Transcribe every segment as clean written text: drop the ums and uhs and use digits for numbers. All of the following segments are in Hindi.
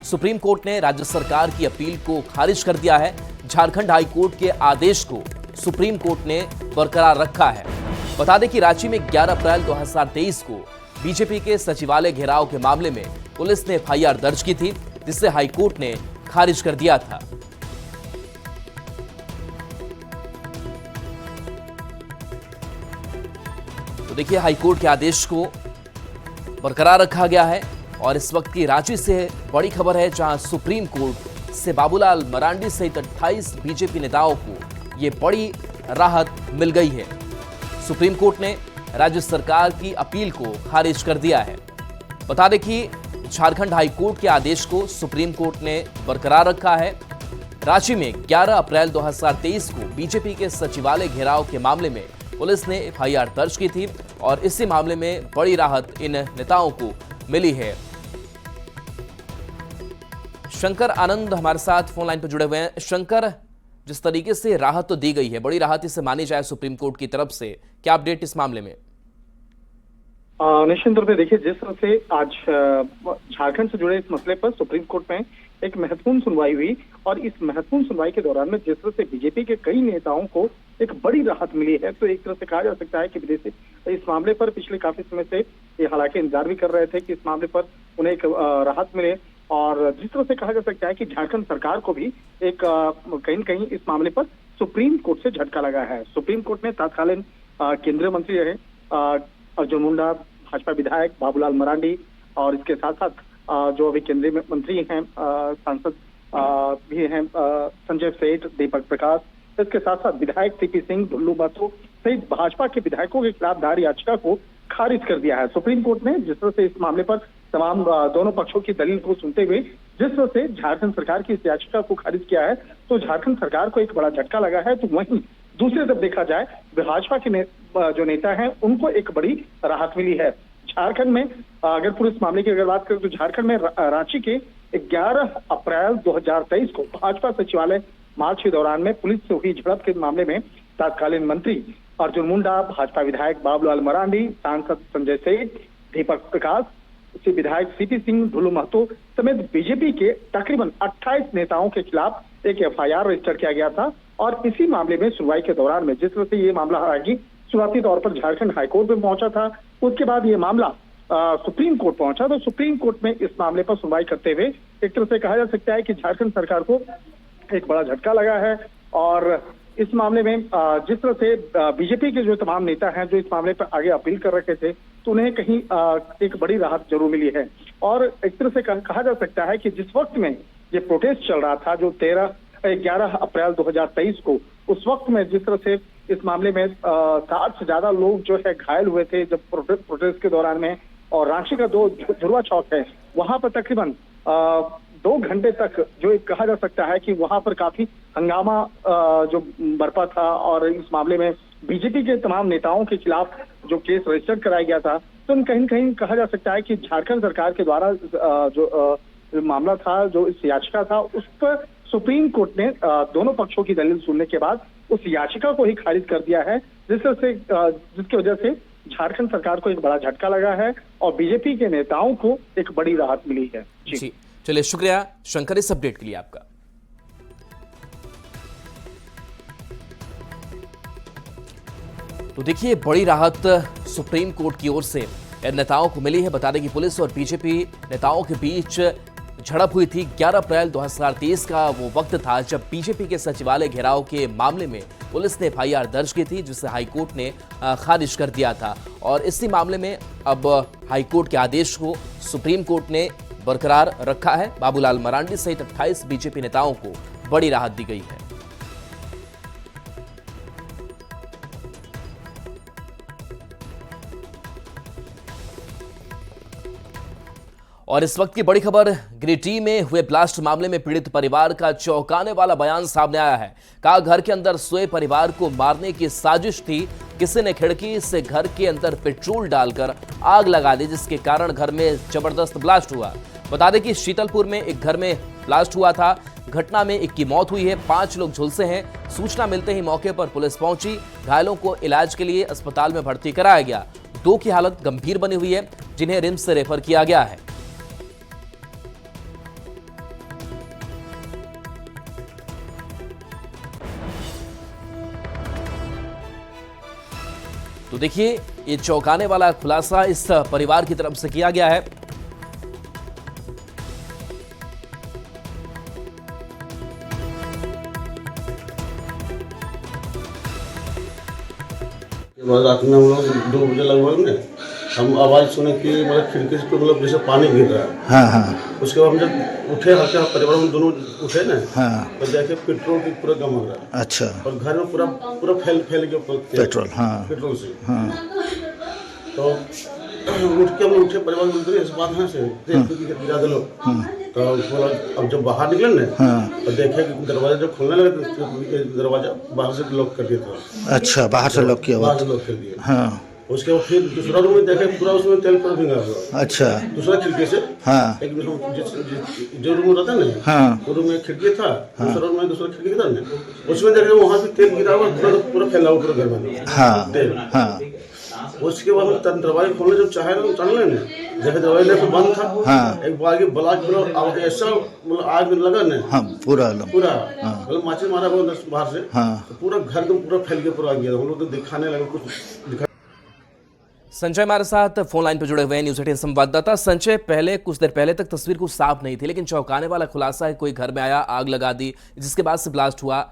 सुप्रीम कोर्ट ने राज्य सरकार की अपील को खारिज कर दिया है। झारखंड हाई कोर्ट के आदेश को सुप्रीम कोर्ट ने बरकरार रखा है। बता दें कि रांची में 11 अप्रैल 2023 को बीजेपी के सचिवालय घेराव के मामले में पुलिस ने एफआईआर दर्ज की थी, जिसे हाई कोर्ट ने खारिज कर दिया था। तो देखिए, हाई कोर्ट के आदेश को बरकरार रखा गया है। और इस वक्त की रांची से बड़ी खबर है, जहां सुप्रीम कोर्ट से बाबूलाल मरांडी सहित 28 बीजेपी नेताओं को यह बड़ी राहत मिल गई है। सुप्रीम कोर्ट ने राज्य सरकार की अपील को खारिज कर दिया है। बता दें कि झारखंड हाई कोर्ट के आदेश को सुप्रीम कोर्ट ने बरकरार रखा है। रांची में 11 अप्रैल 2023 को बीजेपी के सचिवालय घेराव के मामले में पुलिस ने एफआईआर दर्ज की थी और इसी मामले में बड़ी राहत इन नेताओं को मिली है। शंकर आनंद हमारे साथ फोन लाइन पर जुड़े हुए हैं। शंकर, जिस तरीके से राहत तो दी गई है, बड़ी राहत इसे मानी जाए सुप्रीम कोर्ट की तरफ से, क्या अपडेट इस मामले में? निश्चित रूप से देखिए, जिस तरह से आज झारखंड से जुड़े इस मसले पर सुप्रीम कोर्ट में एक महत्वपूर्ण सुनवाई हुई और इस महत्वपूर्ण सुनवाई के दौरान में जिस तरह से बीजेपी के कई नेताओं को एक बड़ी राहत मिली है, तो एक तरह से कहा जा सकता है कि विदेशी इस मामले पर पिछले काफी समय से ये हालांकि इंतजार भी कर रहे थे कि इस मामले पर उन्हें एक राहत मिले। और जिस तरह से कहा जा सकता है कि झारखंड सरकार को भी एक कहीं न कहीं इस मामले पर सुप्रीम कोर्ट से झटका लगा है। सुप्रीम कोर्ट में तत्कालीन केंद्रीय मंत्री रहे अर्जुन मुंडा, भाजपा विधायक बाबूलाल मरांडी और इसके साथ साथ जो अभी केंद्रीय मंत्री हैं, सांसद भी हैं संजय सेठ, दीपक प्रकाश, इसके साथ साथ विधायक सीपी सिंह, ढुल्लू महतो सहित भाजपा के विधायकों के खिलाफ दायर याचिका को खारिज कर दिया है सुप्रीम कोर्ट ने। जिस तरह से इस मामले पर तमाम दोनों पक्षों की दलील को सुनते हुए जिस तरह से झारखंड सरकार की इस याचिका को खारिज किया है, तो झारखंड सरकार को एक बड़ा झटका लगा है। तो वहीं दूसरी तरफ देखा जाए, भाजपा के जो नेता हैं उनको एक बड़ी राहत मिली है। झारखंड में अगर पूरे इस मामले की अगर बात करें तो झारखंड में रांची के 11 अप्रैल 2023 को भाजपा सचिवालय मार्च के दौरान में पुलिस से हुई झड़प के मामले में तत्कालीन मंत्री अर्जुन मुंडा, भाजपा विधायक बाबूलाल मरांडी, सांसद संजय सेठ, दीपक प्रकाश, विधायक सीपी सिंह, ढुल्लू महतो समेत बीजेपी के तकरीबन 28 नेताओं के खिलाफ एक एफआईआर रजिस्टर किया गया था। और इसी मामले में सुनवाई के दौरान में जिस तरह से ये मामला हालांकि शुरुआती तौर पर झारखंड हाईकोर्ट में पहुंचा था, उसके बाद ये मामला सुप्रीम कोर्ट पहुंचा। तो सुप्रीम कोर्ट में इस मामले पर सुनवाई करते हुए एक तरह से कहा जा सकता है कि झारखंड सरकार को एक बड़ा झटका लगा है। और इस मामले में जिस तरह से बीजेपी के जो तमाम नेता हैं जो इस मामले पर आगे अपील कर रखे थे, तो उन्हें कहीं एक बड़ी राहत जरूर मिली है। और एक तरह से कहा जा सकता है कि जिस वक्त में ये प्रोटेस्ट चल रहा था, जो 11 अप्रैल 2023 को, उस वक्त में जिस तरह से इस मामले में 60 से ज्यादा लोग जो है घायल हुए थे जब प्रोटेस्ट के दौरान में। और रांची का जो झुरवा चौक है, वहां पर तकरीबन 2 घंटे तक जो कहा जा सकता है कि वहां पर काफी हंगामा जो बरपा था। और इस मामले में बीजेपी के तमाम नेताओं के खिलाफ जो केस रजिस्टर कराया गया था, तो कहीं कहीं कहा जा सकता है कि झारखंड सरकार के द्वारा जो मामला था, जो इस याचिका था, उस पर सुप्रीम कोर्ट ने दोनों पक्षों की दलील सुनने के बाद उस याचिका को ही खारिज कर दिया है, जिसकी वजह से झारखंड सरकार को एक बड़ा झटका लगा है और बीजेपी के नेताओं को एक बड़ी राहत मिली है। जी, चलिए, शुक्रिया शंकर इस अपडेट के लिए आपका। तो देखिए, बड़ी राहत सुप्रीम कोर्ट की ओर से नेताओं को मिली है। बता दें कि पुलिस और बीजेपी नेताओं के बीच झड़प हुई थी। 11 अप्रैल 2023 का वो वक्त था जब बीजेपी के सचिवालय घेराव के मामले में पुलिस ने एफआईआर दर्ज की थी, जिसे हाईकोर्ट ने खारिज कर दिया था। और इसी मामले में अब हाईकोर्ट के आदेश को सुप्रीम कोर्ट ने बरकरार रखा है। बाबूलाल मरांडी सहित 28 बीजेपी नेताओं को बड़ी राहत दी गई है। और इस वक्त की बड़ी खबर, गिरिडीह में हुए ब्लास्ट मामले में पीड़ित परिवार का चौंकाने वाला बयान सामने आया है। कहा, घर के अंदर सोए परिवार को मारने की साजिश थी। किसी ने खिड़की से घर के अंदर पेट्रोल डालकर आग लगा दी, जिसके कारण घर में जबरदस्त ब्लास्ट हुआ। बता दें कि शीतलपुर में एक घर में ब्लास्ट हुआ था। घटना में एक की मौत हुई है, 5 लोग झुलसे हैं। सूचना मिलते ही मौके पर पुलिस पहुंची। घायलों को इलाज के लिए अस्पताल में भर्ती कराया गया। 2 की हालत गंभीर बनी हुई है, जिन्हें रिम्स से रेफर किया गया है। तो देखिए ये चौंकाने वाला खुलासा इस परिवार की तरफ से किया गया है। रात में हम लोग 2 बजे लगभग में हम आवाज़ सुने कि मतलब खिड़की से मतलब जैसे पानी गिर रहा है। हाँ हाँ। उसके बाद हम जब उठे हल्के परिवार में दोनों उठे ना, हाँ। तो देखे पेट्रोल की पूरा गम हो रहा है। अच्छा। और घर में पूरा पूरा फैल गया पेट्रोल। हाँ। पेट्रोल से। हाँ। तो उठ के हम उठे परिवार में इस बात है से गिरा दे लो। तो अब जब बाहर निकले ना, हाँ। तो देखे कि दरवाजा जब खुलने लगे तो दरवाजा बाहर से लॉक कर दिया था। अच्छा, बाहर से लॉक किया हुआ। बाहर से लॉक कर दिया। हाँ। उसके बाद फिर दूसरा रूम में देखे पूरा उसमें तेल पर भींगा हुआ। अच्छा। दूसरा खिड़की से। हाँ। एक जो रूम रहता है ना, हाँ। वो रूम में खिड़की था। दूसरा रूम में दूसरा खिड़की था ना, उसमें देखे वहाँ भी तेल गिरा हुआ, पूरा फैला हुआ पूरा घर में तेल। हाँ। उसके बाद हम दरवाजे खोलने जब चाहे ना चलने में देखे दरवाजे तो बंद था। हाँ। एक बार ब्लास्ट ऐसा मतलब आग लगा ना। हाँ, पूरा मतलब माचिस मारा हुआ बाहर से। हाँ। तो पूरा घर एकदम पूरा फैल के पूरा गया। हम लोग तो दिखाने लगे कुछ। संजय हमारे साथ फोन लाइन पर जुड़े हुए हैं न्यूज़ 18 संवाददाता। संजय, पहले कुछ देर पहले तक तस्वीर कुछ साफ नहीं थी, लेकिन चौंकाने वाला खुलासा है कोई घर में आया, आग लगा दी, जिसके बाद से ब्लास्ट हुआ।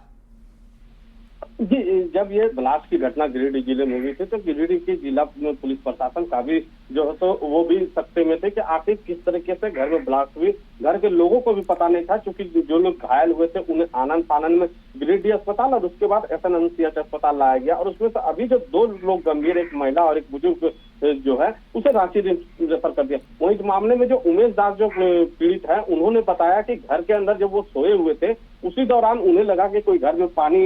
जी, जब ये ब्लास्ट की घटना गिरिडीह जिले में हुई थी तो गिरिडीह की जिला पुलिस प्रशासन का भी जो है तो वो भी सकते में थे कि आखिर किस तरीके से घर में ब्लास्ट हुई। घर के लोगों को भी पता नहीं था, क्योंकि जो लोग घायल हुए थे उन्हें आनंद फानंद में गिरिडीह अस्पताल और उसके बाद SNMCH अस्पताल लाया गया। और उसमें से अभी जो 2 लोग गंभीर, एक महिला और एक बुजुर्ग जो है उसे रांची रेफर कर दिया। वहीं इस मामले में जो उमेश दास जो पीड़ित है, उन्होंने बताया कि घर के अंदर जब वो सोए हुए थे उसी दौरान उन्हें लगा कि कोई घर में पानी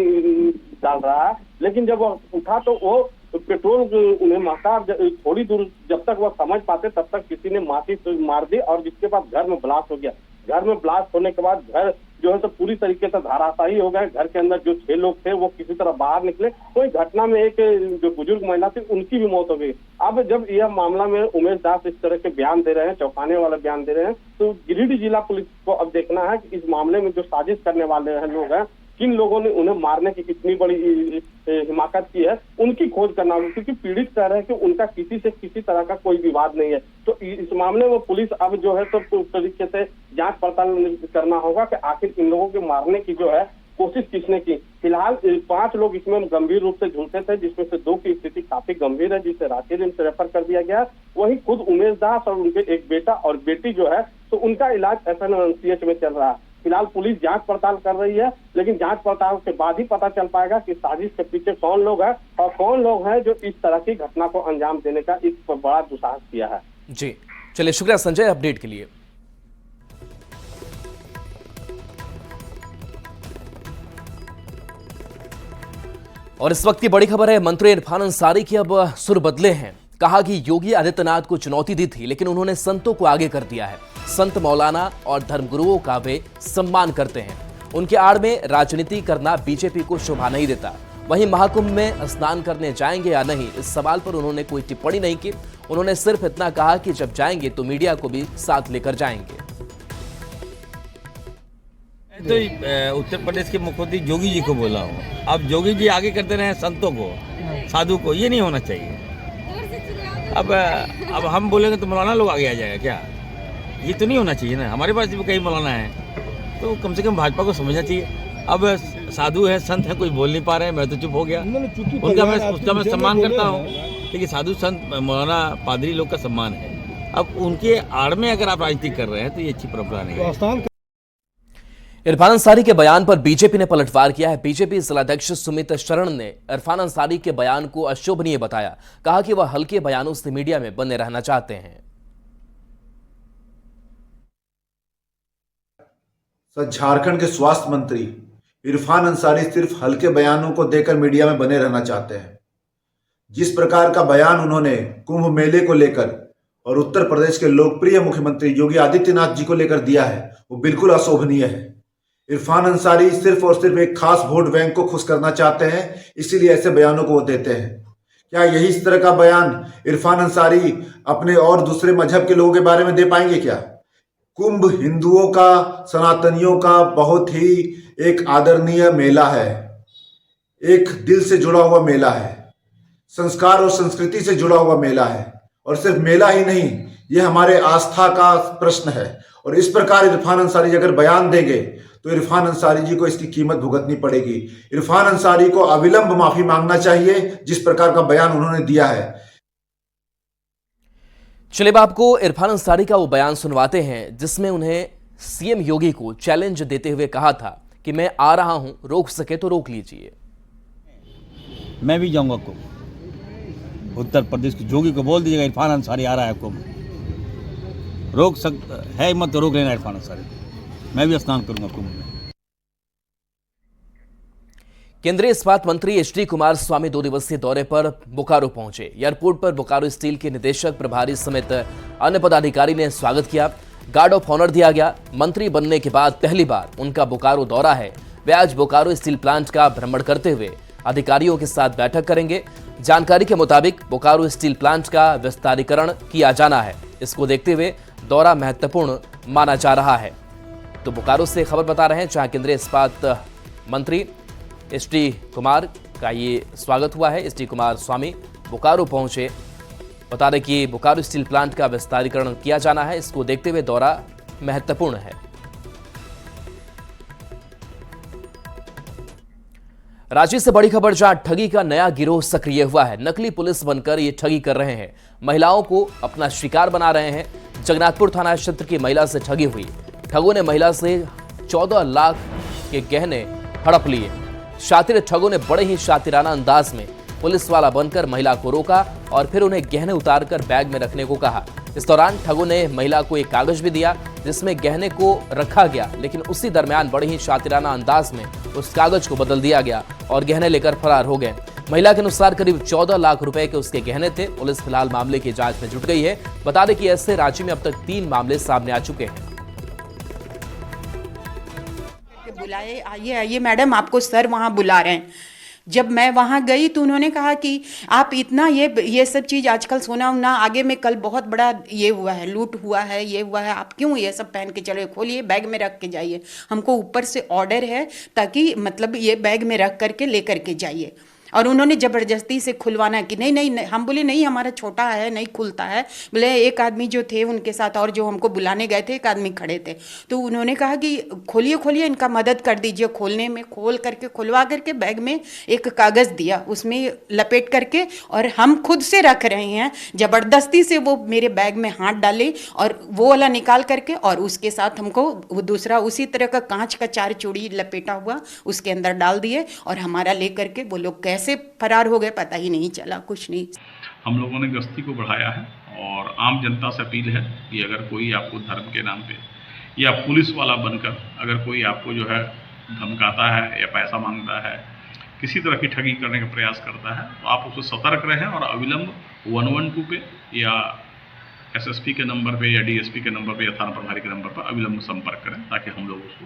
डाल रहा है, लेकिन जब वो उठा तो वो पेट्रोल उन्हें महका। थोड़ी दूर जब तक वह समझ पाते तब तक किसी ने माचिस मार दी और जिसके बाद घर में ब्लास्ट हो गया। घर में ब्लास्ट होने के बाद घर जो है तो पूरी तरीके से धराशायी हो गए। घर के अंदर जो 6 लोग थे वो किसी तरह बाहर निकले। कोई घटना में एक जो बुजुर्ग महिला थी उनकी भी मौत हो गई। अब जब यह मामला में उमेश दास इस तरह के बयान दे रहे हैं, चौंकाने वाला बयान दे रहे हैं, तो गिरिडीह जिला पुलिस को अब देखना है कि इस मामले में जो साजिश करने वाले लोग हैं, किन लोगों ने उन्हें मारने की कितनी बड़ी हिमाकत की है, उनकी खोज करना होगी। क्योंकि पीड़ित कह रहे हैं कि उनका किसी से किसी तरह का कोई विवाद नहीं है। तो इस मामले में पुलिस अब जो है तो पूरी तरीके से जांच पड़ताल करना होगा कि आखिर इन लोगों के मारने की जो है कोशिश किसने की। फिलहाल 5 लोग इसमें गंभीर रूप से झुलसे थे, जिसमें से 2 की स्थिति काफी गंभीर है, जिसे रांची रिम्स रेफर कर दिया गया। वहीं खुद उमेश दास और उनके एक बेटा और बेटी जो है तो उनका इलाज SNMCH में चल रहा है। फिलहाल पुलिस जांच पड़ताल कर रही है, लेकिन जांच पड़ताल के बाद ही पता चल पाएगा कि साजिश के पीछे कौन लोग हैं और कौन लोग हैं जो इस तरह की घटना को अंजाम देने का इस पर बड़ा दुस्साहस किया है। जी चलिए, शुक्रिया संजय अपडेट के लिए। और इस वक्त की बड़ी खबर है, मंत्री इरफान अंसारी की अब सुर बदले हैं। कहा कि योगी आदित्यनाथ को चुनौती दी थी, लेकिन उन्होंने संतों को आगे कर दिया है। संत मौलाना और धर्मगुरुओं का वे सम्मान करते हैं। उनके आड़ में राजनीति करना बीजेपी को शोभा नहीं देता। वहीं महाकुंभ में स्नान करने जाएंगे या नहीं, इस सवाल पर उन्होंने कोई टिप्पणी नहीं की। उन्होंने सिर्फ इतना कहा कि जब जाएंगे तो मीडिया को भी साथ लेकर जाएंगे। तो उत्तर प्रदेश के मुख्यमंत्री योगी जी को बोला हूँ, अब योगी जी आगे करते रहे संतों को, साधु को, ये नहीं होना चाहिए। अब हम बोलेंगे तो मौलाना लोग आगे आ जाएगा क्या? ये तो नहीं होना चाहिए ना। हमारे पास भी कई मौलाना है, तो कम से कम भाजपा को समझना चाहिए। अब साधु है, संत है, कोई बोल नहीं पा रहे हैं, मैं तो चुप हो गया। उसका मैं सम्मान करता हूँ, लेकिन साधु संत मौलाना पादरी लोग का सम्मान है। अब उनके आड़ में अगर आप राजनीति कर रहे हैं तो ये अच्छी परंपरा नहीं है। इरफान अंसारी के बयान पर बीजेपी ने पलटवार किया है। बीजेपी जिलाध्यक्ष सुमित शरण ने इरफान अंसारी के बयान को अशोभनीय बताया। कहा कि वह हल्के बयानों से मीडिया में बने रहना चाहते हैं। झारखंड के स्वास्थ्य मंत्री इरफान अंसारी सिर्फ हल्के बयानों को देकर मीडिया में बने रहना चाहते हैं। जिस प्रकार का बयान उन्होंने कुंभ मेले को लेकर और उत्तर प्रदेश के लोकप्रिय मुख्यमंत्री योगी आदित्यनाथ जी को लेकर दिया है, वो बिल्कुल अशोभनीय है। इरफान अंसारी सिर्फ और सिर्फ एक खास वोट बैंक को खुश करना चाहते हैं, इसीलिए ऐसे बयानों को वो देते हैं। क्या यही इस तरह का बयान इरफान अंसारी अपने और दूसरे मजहब के लोगों के बारे में दे पाएंगे क्या? कुंभ हिंदुओं का, सनातनियों का बहुत ही एक आदरणीय मेला है, एक दिल से जुड़ा हुआ मेला है। संस्कार और संस्कृति से जुड़ा हुआ मेला है, और सिर्फ मेला ही नहीं, ये हमारे आस्था का प्रश्न है। और इस प्रकार इरफान अंसारी जी अगर बयान देंगे तो इरफान अंसारी जी को इसकी कीमत भुगतनी पड़ेगी। इरफान अंसारी को अविलंब माफी मांगना चाहिए जिस प्रकार का बयान उन्होंने दिया है। चलिए आपको इरफान अंसारी का वो बयान सुनवाते हैं जिसमें उन्हें सीएम योगी को चैलेंज देते हुए कहा था कि मैं आ रहा हूं, रोक सके तो रोक लीजिए। मैं भी जाऊंगा कुंभ, उत्तर प्रदेश के जोगी को बोल दीजिएगा इरफान अंसारी आ रहा है कुंभ, रोक सकता है मत तो रोक लेना इरफान अंसारी, मैं भी स्नान करूंगा कुंभ में। केंद्रीय इस्पात मंत्री एचडी कुमारस्वामी 2 दिवसीय दौरे पर बोकारो पहुंचे। एयरपोर्ट पर बोकारो स्टील के निदेशक प्रभारी समेत अन्य पदाधिकारी ने स्वागत किया, गार्ड ऑफ ऑनर दिया गया। मंत्री बनने के बाद पहली बार उनका बोकारो दौरा है। वे आज बोकारो स्टील प्लांट का भ्रमण करते हुए अधिकारियों के साथ बैठक करेंगे। जानकारी के मुताबिक बोकारो स्टील प्लांट का विस्तारीकरण किया जाना है। इसको देखते हुए दौरा महत्वपूर्ण माना जा रहा है। तो बोकारो से खबर बता रहे हैं जहां केंद्रीय इस्पात मंत्री एचडी कुमार का ये स्वागत हुआ है। एचडी कुमारस्वामी बोकारो पहुंचे। बता दें कि बोकारो स्टील प्लांट का विस्तारीकरण किया जाना है। इसको देखते हुए दौरा महत्वपूर्ण है। रांची से बड़ी खबर जहां ठगी का नया गिरोह सक्रिय हुआ है। नकली पुलिस बनकर ये ठगी कर रहे हैं, महिलाओं को अपना शिकार बना रहे हैं। जगन्नाथपुर थाना क्षेत्र की महिला से ठगी हुई। ठगों ने महिला से 14 लाख के गहने हड़प लिए। शातिर ठगों ने बड़े ही शातिराना अंदाज में पुलिस वाला बनकर महिला को रोका और फिर उन्हें गहने उतारकर बैग में रखने को कहा। इस दौरान ठगों ने महिला को एक कागज भी दिया जिसमें गहने को रखा गया, लेकिन उसी दरमियान बड़े ही शातिराना अंदाज में उस कागज को बदल दिया गया और गहने लेकर फरार हो गए। महिला के अनुसार करीब 14 लाख रुपए के उसके गहने थे। पुलिस फिलहाल मामले की जांच में जुट गई है। बता दें कि ऐसे रांची में अब तक 3 मामले सामने आ चुके हैं। बुलाए, आइए आइए मैडम, आपको सर वहाँ बुला रहे हैं। जब मैं वहाँ गई तो उन्होंने कहा कि आप इतना ये सब चीज़ आजकल सोना उना, आगे में कल बहुत बड़ा ये हुआ है, लूट हुआ है, ये हुआ है, आप क्यों ये सब पहन के चले, खोलिए बैग में रख के जाइए। हमको ऊपर से ऑर्डर है ताकि मतलब ये बैग में रख करके लेकर के जाइए। और उन्होंने ज़बरदस्ती से खुलवाना कि नहीं, हम बोले नहीं हमारा छोटा है, नहीं खुलता है। बोले एक आदमी जो थे उनके साथ और जो हमको बुलाने गए थे एक आदमी खड़े थे, तो उन्होंने कहा कि खोलिए इनका मदद कर दीजिए खोलने में। खोल करके खुलवा करके बैग में एक कागज़ दिया, उसमें लपेट करके और हम खुद से रख रहे हैं। ज़बरदस्ती से वो मेरे बैग में हाथ डाले और वो वाला निकाल करके और उसके साथ हमको वो दूसरा उसी तरह का कांच का 4 चूड़ी लपेटा हुआ उसके अंदर डाल दिए और हमारा ले करके वो लोग कैसे फरार हो गए पता ही नहीं चला, कुछ नहीं। हम लोगों ने गश्ती को बढ़ाया है और आम जनता से अपील है कि अगर कोई आपको धर्म के नाम पे या पुलिस वाला बनकर अगर कोई आपको जो है धमकाता है या पैसा मांगता है, किसी तरह की ठगी करने का प्रयास करता है, तो आप उससे सतर्क रहें और अविलंब 112 पे या एसएसपी के नंबर पे या डीएसपी के नंबर पे या थाना प्रभारी के नंबर पर अविलंब संपर्क करें ताकि हम लोग उसको।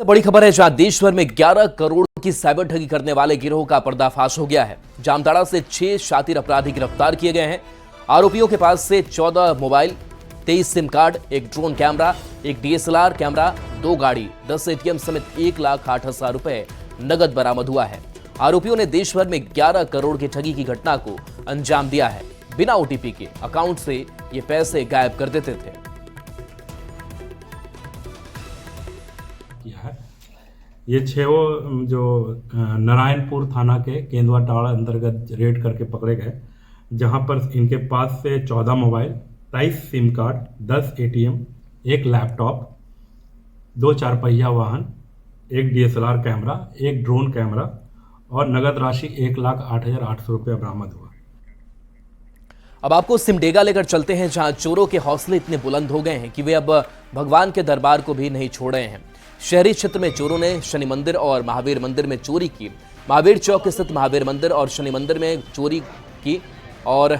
बड़ी खबर है जहां देश भर में 11 करोड़ की साइबर ठगी करने वाले गिरोह का पर्दाफाश हो गया है। जामताड़ा से 6 शातिर अपराधी गिरफ्तार किए गए हैं। आरोपियों के पास से 14 मोबाइल, 23 सिम कार्ड, एक ड्रोन कैमरा, एक डीएसएलआर कैमरा, 2 गाड़ी, 10 एटीएम समेत 1,08,000 रुपए नगद बरामद हुआ है। आरोपियों ने देश भर में 11 करोड़ की ठगी की घटना को अंजाम दिया है। बिना ओटीपी के अकाउंट से ये पैसे गायब कर देते थे। ये 6 जो नारायणपुर थाना के केंदुआ टाड़ अंतर्गत रेड करके पकड़े गए, जहां पर इनके पास से 14 mobile, 23 SIM card, 10 ATM, 1 laptop, 2 4 पहिया वाहन, 1 डीएसएलआर कैमरा, 1 ड्रोन कैमरा और नगद राशि 1,08,800 रुपया बरामद हुआ। अब आपको सिमडेगा लेकर चलते हैं जहां चोरों के हौसले इतने बुलंद हो गए हैं कि वे अब भगवान के दरबार को भी नहीं छोड़ रहे हैं। शहरी क्षेत्र में चोरों ने शनि मंदिर और महावीर मंदिर में चोरी की। महावीर चौक स्थित महावीर मंदिर और शनि मंदिर में चोरी की और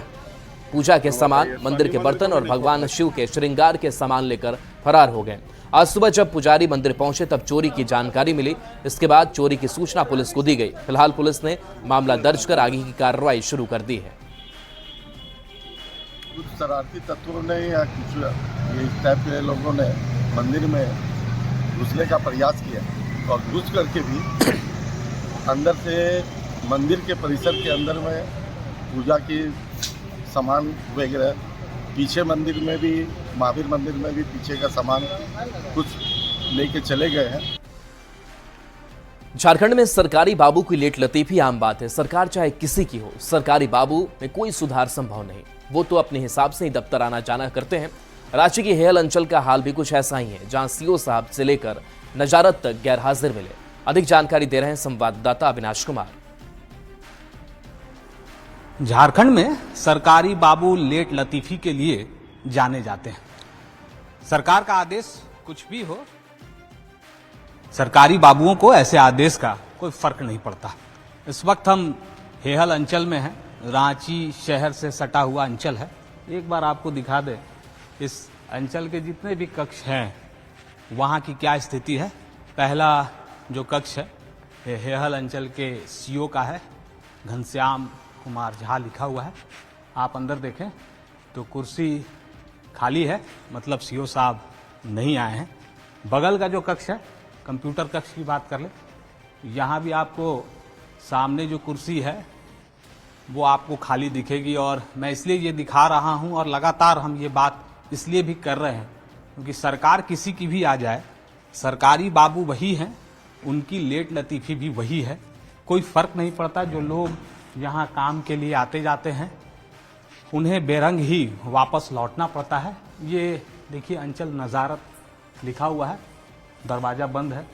पूजा के सामान, मंदिर के बर्तन और भगवान शिव के श्रृंगार के सामान लेकर फरार हो गए। आज सुबह जब पुजारी मंदिर पहुंचे तब चोरी की जानकारी मिली। इसके बाद चोरी की सूचना पुलिस को दी गई। फिलहाल पुलिस ने मामला दर्ज कर आगे की कार्रवाई शुरू कर दी है। कुछ शरारती तत्वों ने या कुछ इस टाइप के लोगों ने मंदिर में घुसने का प्रयास किया और घुस करके भी अंदर से मंदिर के परिसर के अंदर में पूजा की सामान वगैरह, पीछे मंदिर में भी, महावीर मंदिर में भी पीछे का सामान कुछ लेके चले गए हैं। झारखंड में सरकारी बाबू की लेट लतीफी आम बात है। सरकार चाहे किसी की हो, सरकारी बाबू में कोई सुधार संभव नहीं। वो तो अपने हिसाब से ही दफ्तर आना जाना करते हैं। रांची के हेयल अंचल का हाल भी कुछ ऐसा ही है, जहां सीओ साहब से लेकर नजारत तक गैर हाजिर मिले। अधिक जानकारी दे रहे हैं संवाददाता अविनाश कुमार। झारखंड में सरकारी बाबू लेट लतीफी के लिए जाने जाते हैं। सरकार का आदेश कुछ भी हो, सरकारी बाबुओं को ऐसे आदेश का कोई फर्क नहीं पड़ता। इस वक्त हम हेयल अंचल में हैं। रांची शहर से सटा हुआ अंचल है। एक बार आपको दिखा दे इस अंचल के जितने भी कक्ष हैं वहाँ की क्या स्थिति है। पहला जो कक्ष है हेयल अंचल के सीओ का है, घनश्याम कुमार झा लिखा हुआ है। आप अंदर देखें तो कुर्सी खाली है, मतलब सीओ साहब नहीं आए हैं। बगल का जो कक्ष है, कंप्यूटर कक्ष की बात कर ले, यहाँ भी आपको सामने जो कुर्सी है वो आपको खाली दिखेगी। और मैं इसलिए ये दिखा रहा हूँ और लगातार हम ये बात इसलिए भी कर रहे हैं क्योंकि सरकार किसी की भी आ जाए, सरकारी बाबू वही हैं, उनकी लेट लतीफी भी वही है। कोई फर्क नहीं पड़ता। जो लोग यहाँ काम के लिए आते जाते हैं उन्हें बेरंग ही वापस लौटना पड़ता है। ये देखिए अंचल नजारत लिखा हुआ है, दरवाज़ा बंद है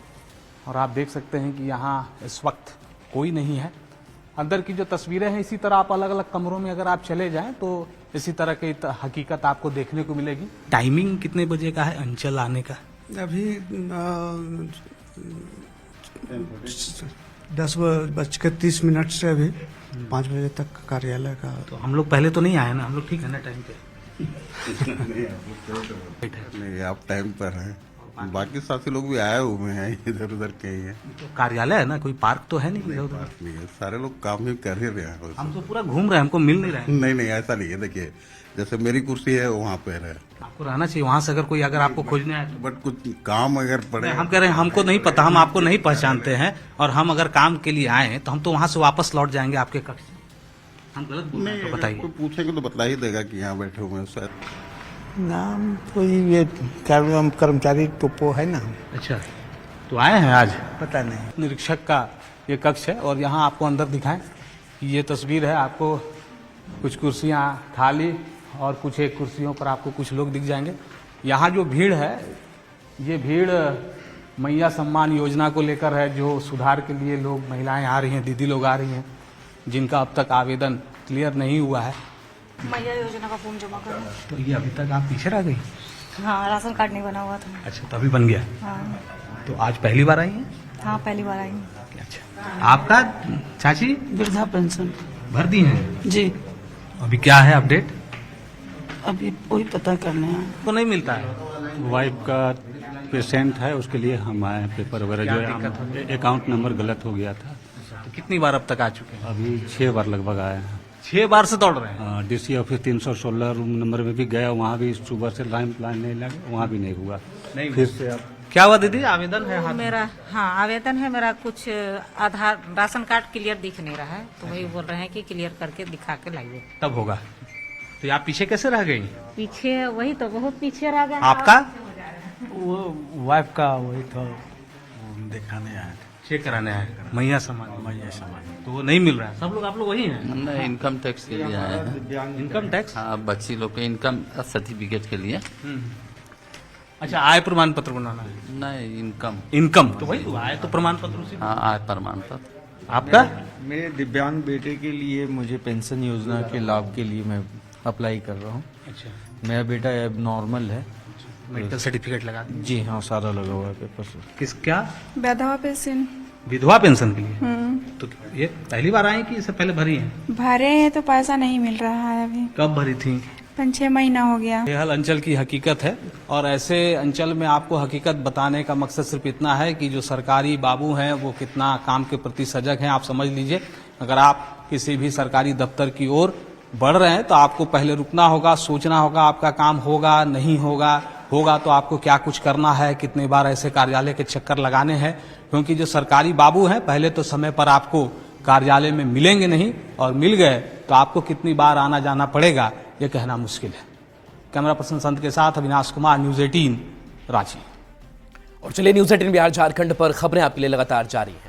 और आप देख सकते हैं कि यहाँ इस वक्त कोई नहीं है। अंदर की जो तस्वीरें हैं इसी तरह आप अलग अलग कमरों में अगर आप चले जाएं तो इसी तरह की हकीकत आपको देखने को मिलेगी। टाइमिंग कितने बजे का है अंचल आने का? अभी 10:30 से अभी 5 बजे तक कार्यालय का। तो हम लोग पहले तो नहीं आए ना, हम लोग ठीक है ना टाइम पे? नहीं, आप टाइम पर हैं। बाकी साथी लोग भी आए हुए हैं, इधर उधर के ही हैं। तो कार्यालय है ना, कोई पार्क तो है नहीं इधर उधर? पार्क नहीं है, सारे लोग काम ही कर ही रहे हैं। हम तो पूरा घूम रहे हैं, हमको मिल नहीं रहे हैं। नहीं ऐसा नहीं है। देखिए जैसे मेरी कुर्सी है वहाँ पे है, आपको रहना चाहिए वहाँ से। अगर आपको खोजने आए तो बट कुछ काम अगर पड़े, हम कह रहे हैं हमको नहीं पता, हम आपको नहीं पहचानते हैं और हम अगर काम के लिए आए तो हम तो वहाँ से वापस लौट जाएंगे आपके कक्ष। हम गलत बोल रहे हैं तो बताइए। कोई पूछेंगे तो बता ही देगा कि यहाँ बैठे हुए हैं शायद। नाम कोई ये कर्मचारी टोपो है ना। अच्छा, तो आए हैं आज? पता नहीं। निरीक्षक का ये कक्ष है और यहाँ आपको अंदर दिखाएं कि ये तस्वीर है। आपको कुछ कुर्सियाँ खाली और कुछ एक कुर्सियों पर आपको कुछ लोग दिख जाएंगे। यहाँ जो भीड़ है ये भीड़ मैया सम्मान योजना को लेकर है, जो सुधार के लिए लोग महिलाएं आ रही हैं, दीदी लोग आ रही हैं जिनका अब तक आवेदन क्लियर नहीं हुआ है। मैया योजना का फॉर्म जमा करना। तो ये अभी तक आप पीछे रह गई? हाँ, राशन कार्ड नहीं बना हुआ था। अच्छा, तो अभी बन गया? हाँ। तो आज पहली बार आई हैं? हाँ, पहली बार आई हूँ। अच्छा, आपका चाची वृद्धा पेंशन भर दी है जी? अभी क्या है अपडेट? अभी वही पता करने हैं। को नहीं मिलता है। वाइफ का पेशेंट है, उसके लिए हम आए हैं। पेपर वगैरह जो है, अकाउंट नंबर गलत हो गया था। तो कितनी बार अब तक आ चुके हैं? अभी 6 बार लगभग आए हैं। 6 बार से दौड़ रहे हैं? डीसी ऑफिस 316 रूम नंबर में भी गया, वहाँ भी सुबह से लाइन नहीं लगा, वहाँ भी नहीं हुआ। नहीं, फिर से अब क्या हुआ दीदी? आवेदन है हाथ मेरा? हाँ, आवेदन है मेरा। कुछ आधार राशन कार्ड क्लियर दिख नहीं रहा है, तो वही बोल रहे हैं कि क्लियर करके दिखा के लाइए, तब होगा। तो आप पीछे कैसे रह गई? पीछे वही तो बहुत पीछे रह गए। आपका? वो वाइफ का वही तो दिखाने आए थे, चेक कराने आए। मैया समाज तो वो नहीं मिल रहा है। सब लोग आप लोग वही हैं? नहीं, इनकम टैक्स के लिए आए हैं। Income tax? हाँ, बच्ची लोग के इनकम सर्टिफिकेट के लिए। अच्छा, आय प्रमाण पत्र बनाना है? नहीं, इनकम तो वही आय तो प्रमाण पत्र उसी। हाँ, आय प्रमाण पत्र। आपका? मेरे दिव्यांग बेटे के लिए मुझे पेंशन योजना के लाभ के लिए मैं अप्लाई कर रहा हूँ। अच्छा, मेरा बेटा अब नॉर्मल है। मेडिकल सर्टिफिकेट लगा? जी हाँ, सारा लगा हुआ है पेपर से। किस क्या? विधवा पेंशन। विधवा पेंशन के लिए? तो ये पहली बार आई कि इससे पहले भरी है? भरे हैं तो पैसा नहीं मिल रहा है अभी। कब भरी थी? 5-6 महीना हो गया। हेयल अंचल की हकीकत है और ऐसे अंचल में आपको हकीकत बताने का मकसद सिर्फ इतना है कि जो सरकारी बाबू हैं वो कितना काम के प्रति सजग हैं। आप समझ लीजिए, अगर आप किसी भी सरकारी दफ्तर की ओर बढ़ रहे हैं तो आपको पहले रुकना होगा, सोचना होगा आपका काम होगा नहीं होगा तो आपको क्या कुछ करना है, कितने बार ऐसे कार्यालय के चक्कर लगाने हैं। क्योंकि जो सरकारी बाबू हैं पहले तो समय पर आपको कार्यालय में मिलेंगे नहीं, और मिल गए तो आपको कितनी बार आना जाना पड़ेगा ये कहना मुश्किल है। कैमरा पर्सन संत के साथ अविनाश कुमार, न्यूज़ 18 रांची। और चलिए न्यूज़ 18 बिहार झारखंड पर खबरें आपके लिए लगातार जारी हैं।